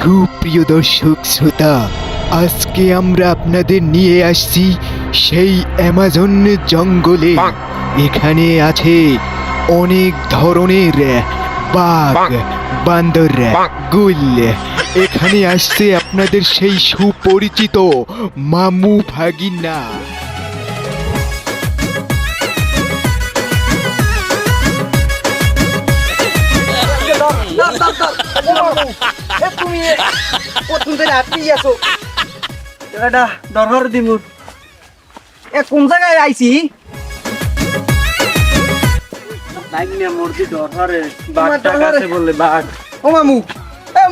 সুপ্রিয় দর্শক শ্রোতা, আজকে আমরা আপনাদের নিয়ে আসছি সেই অ্যামাজন জঙ্গলে। এখানে আছে অনেক ধরনের বাঘ, বান্দর, গুল। এখানে আসছে আপনাদের সেই সুপরিচিত মামু ভাগিনা। তুমি প্রথম থেকে আটকেই আছো। এটা দরবার দিমুর কোন জায়গায় আইছি? ও মামু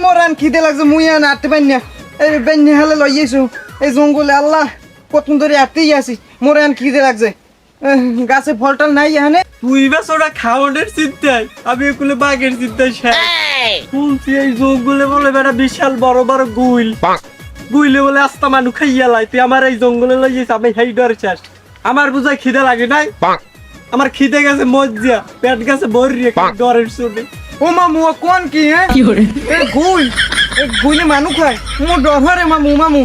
মোর আন খিদে লাগছে, মুই আন আটতে পারি না। এই বেন্নি হালে লইয়েছো এই জঙ্গলে। আল্লাহ প্রথম ধরে আটতেই আছি, মোর আন খিদে লাগছে। গাছে ফলটাল নাই এখানে। তুই বাস ওরা খাওয়ানোর চিন্তায়, আমি এগুলো বাঘের চিন্তায় শুনছি এই জঙ্গলে বলে বেটা বিশাল বড় বড় গুইলে বলে আস্তা মানুষ খাইয়া লাই। তুই আমার এই জঙ্গলে লইয়েছিস, আমি সেই ডর চাস। আমার বুঝায় খিদে লাগে নাই, আমার খিদে গেছে মজ্জা, পেট গেছে ভরিয়ে ডরের চোটে। ও মামু ও কোন কি গুইলে মানুষ খায়? মোর ডর হয় রে মামু। মামু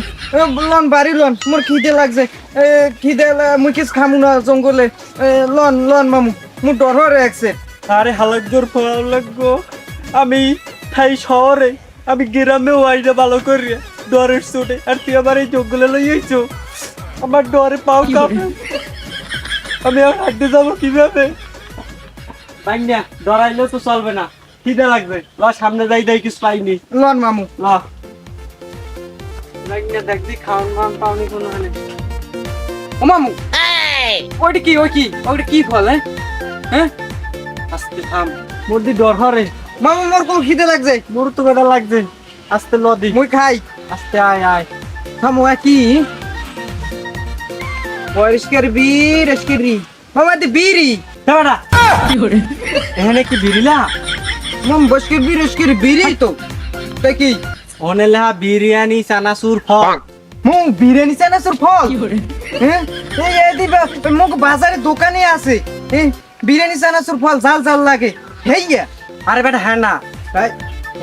লন বাড়ি লন, মোর খিদে লাগছে। খিদে মুই কিছু খামু না জঙ্গলে। লন লন মামু, মোর ডর হয় রে একসে। আরে হালাকজোর ফল লাগবো। আমি থাই শহরে, আমি গ্রামে ওয়াইটা ভালো করি ডরের চোটে। আর তুই আমার এই জঙ্গলে লইয়েছো, আমার ডরে পাও কাঁপে। আমি আর হাঁটতে যাবো কিভাবে? না ডরাইলেও তো চলবে না, খিদে লাগবে। ল সামনে যাই, দেয় কিছু পাইনি। লন মামু ল দেখবি খাওয়ান খাওয়ান পাওনি কোনো। ও মামু ওইটা কি? ওইটা কি ফল? হ্যাঁ আস্তে থাম, মোর দি ডর হরে। মামু মোর কোন খিদে লাগছে। মোর তো বেটা লাগছে। আস্তে ল দি, মুই খাই। আস্তে আয় আয়। থামু কি পরিষ্কার বীর এসকেরি মামা দি বিড়ি বেটা এখানে কি বিড়িলা? মাম বসকের বীর এসকের বিড়ি তো দেখি। ওনে লেহা বিরিয়ানি চানাচুর ফল। মু বিরিয়ানি চানাচুর ফল? হ্যাঁ এই দিবা মুখ বাজারে দোকানে আছে। বিরিয়ানি চানাচুর ফল ঝাল ঝাল লাগে। হেইয়া আরে বেটা হ্যাঁ না,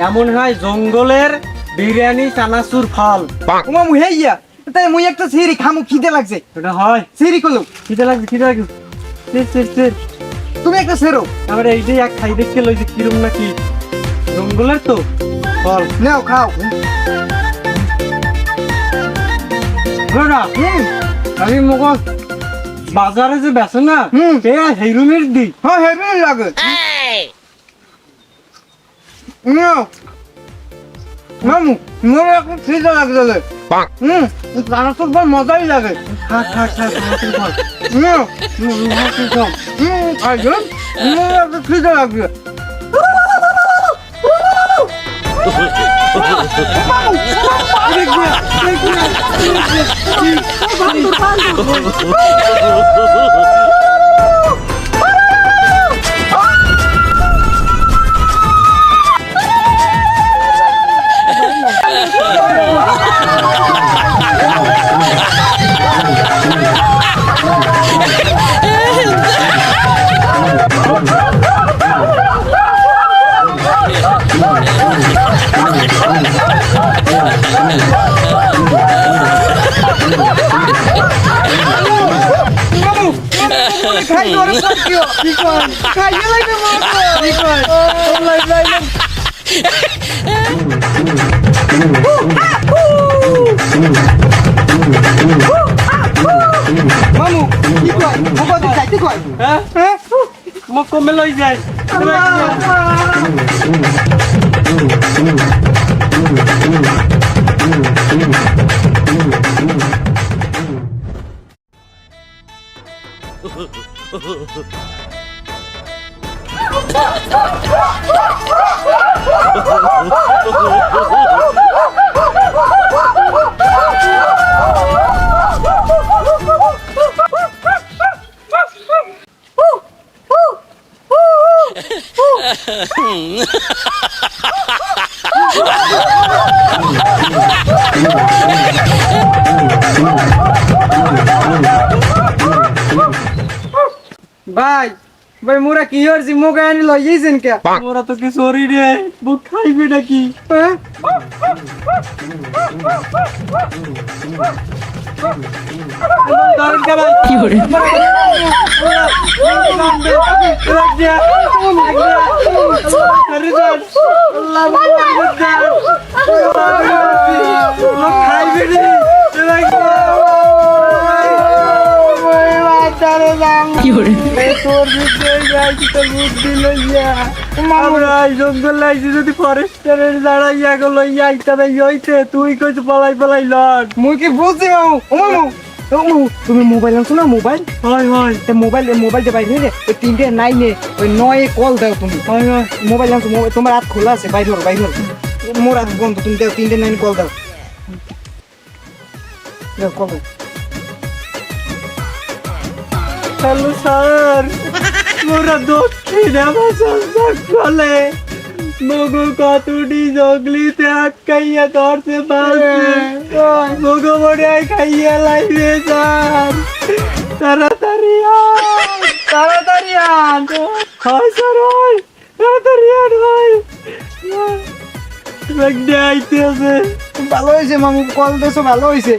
এমন হয় জঙ্গলের বিরিয়ানি চানাচুর ফল। ও মামু হেইয়া তাই মুই একটা সিঁড়ি খামু, খিদে লাগছে। এটা হয় সিঁড়ি কলো খিদে লাগছে, খিদে লাগছে। তুমি একটা সেরো। আমরা এইটাই এক খাই দেখতে লইছি কিরম নাকি জঙ্গলের তো ফল। নাও খাও। আমি মুখ বাজারে যে বেছে না হেরুমের দি। হ্যাঁ হেভি লাগে। মামু মোর এখন খিদে লাগছে। চানাচুর ফল মজাই লাগে। থাক থাক থাক চানাচুর ফল। খিদে লাগছে। মামু কি কয়? মোবাইল যাইতে কয়? হ্যাঁ মোক কমে লই যায়। ভাই ভাই মোরা কি হরছি মোকে আনি লইয়েছেন কে? মোরা তো কিছু করি রে, বুক খাইবে নাকি? ধরেন কে ভাই যদি ফরেস্টারের দাঁড়াইয়া গেল হইতে তুই কইছ পালাই পালাই লট মুই কি বুঝছি মামু ও মামু ও মামু তুমি মোবাইল আনছো না মোবাইল হয় হয় মোবাইলটা বাইরে রে ওই 3-9 ওই 9 কল দাও তুমি হয় হয় মোবাইল আনছো তোমার হাত খোলা আছে বাইরে মোর হাত বন্ধ তুমি দাও 3-9 কল দাও দাও কল দাও হ্যালো স্যার মোরা দক্ষিণ আমাজন জঙ্গলে মগু কতুটি জঙ্গলিতে আটকাইয়া ধরতে পারছে মগু মরে খাইয়া লাইবে স্যার তাড়াতাড়ি আন হয় স্যার হয় তাড়াতাড়ি আন হয় ব্যাগটা আইতে আছে ভালো হয়েছে মামু কল দিয়েছো ভালো হয়েছে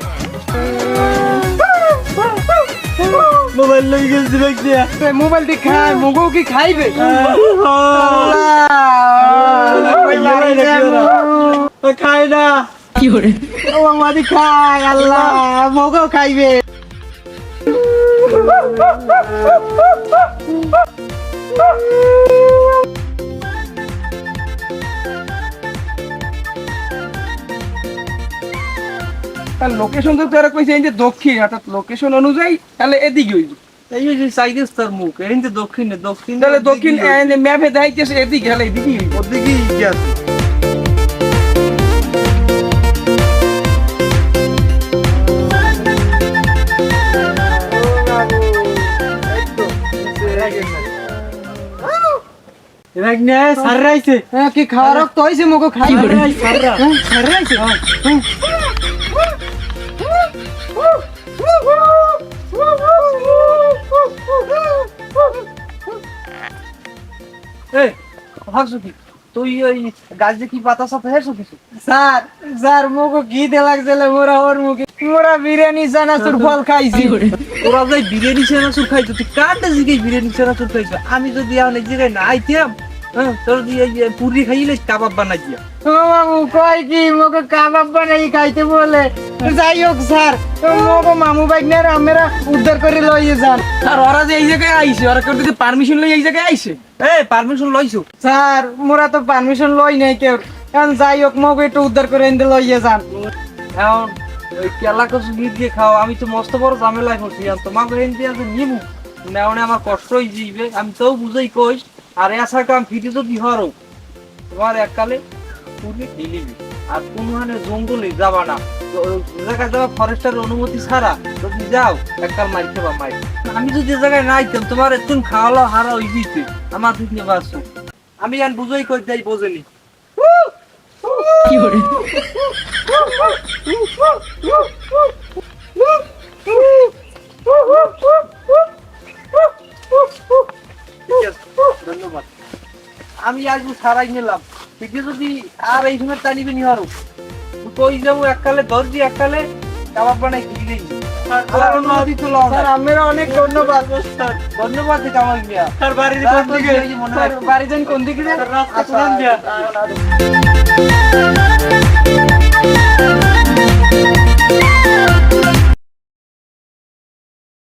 মোবাইল লই গেছি ব্যাগটা মোবাইলটি খায় মগু কি খাইবে খাই না ও আমাদি খায় আল্লাহ মগু খাইবে তার লোকেশন তো তারা কইছে এই যে দক্ষিণ অর্থাৎ লোকেশন অনুযায়ী তাহলে এদিকে হইবে এই যে চাইদিস তার মুখ এই যে দক্ষিণে দক্ষিণ তাহলে দক্ষিণ ম্যাপে দেখাইতেছে এদিকে হলে এদিকে হইবে ওদিকে গেছে সারাইছে কি খাওয়ার রক্ত হয়েছে মগু খাইবে সারা সারাইছে এই ভাবছো কি তুই ওই গাছে কি পাতা সাথে হেসো কিছু স্যার মগু কি দে লাগছিল মোরা ওর মুখে মোরা বিরিয়ানি চানাচুর ফল খাইছি তোরা যাই বিরিয়ানি চানাচুর খাইছো তুই কারটা জিগে বিরিয়ানি চানাচুর খাইছো আমি যদি অনেক জায়গায় না আইতাম হ্যাঁ তোর দিয়ে পুরি খাইলে কাবাব বানাই দিয়া ও মামু কয় কি মগু কাবাব বানাই খাইতে বলে যাই হোক স্যার মগু মামু বাইকনার আমরা উদ্ধার করে লইয়ে যান আর ওরা যে এই জায়গায় আইছে ওরা কেউ যদি পারমিশন লই এই জায়গায় আইছে এই পারমিশন লইছো স্যার মোরা তো পারমিশন লই নাই কেউ এখন যাই হোক মগু একটু উদ্ধার করে এনে লইয়ে যান এখন ওই কেলা কচু গিয়ে দিয়ে খাও আমি তো মস্ত বড় ঝামেলায় পড়ছি আর তোমাকে এনতে আছে নিমু নেওয়ানে আমার কষ্ট হয়ে যাইবে আমি তো বুঝাই কইস আর এসা কাম ফিটি যদি হরো তোমার এককালে পুরি দিলিবি আর কোনখানে জঙ্গলে যাবা না জায়গায় যাবা ফরেস্টের অনুমতি ছাড়া যদি যাও এককাল মারতে বা মার আমি যদি এ জায়গায় না আইতাম তোমার একটু খাওয়ালো হারা হয়ে যেতে আমার দিক নিয়ে বাঁচো আমি আর বুঝাই কই যাই বোঝেনি ধন্যবাদ আমি আজ সারাই নিলাম ঠিক যদি আর এই সময় টানিবে নি হারো কই যাবো এককালে দর্জি এককালে কাবাব বানাই দিলেই স্যার আমরা অনেক ধন্যবাদ ধন্যবাদ কামাল মিয়া তার বাড়ির কোন দিকে বাড়ি যান কোন দিকে রাস্তা কোন দিয়া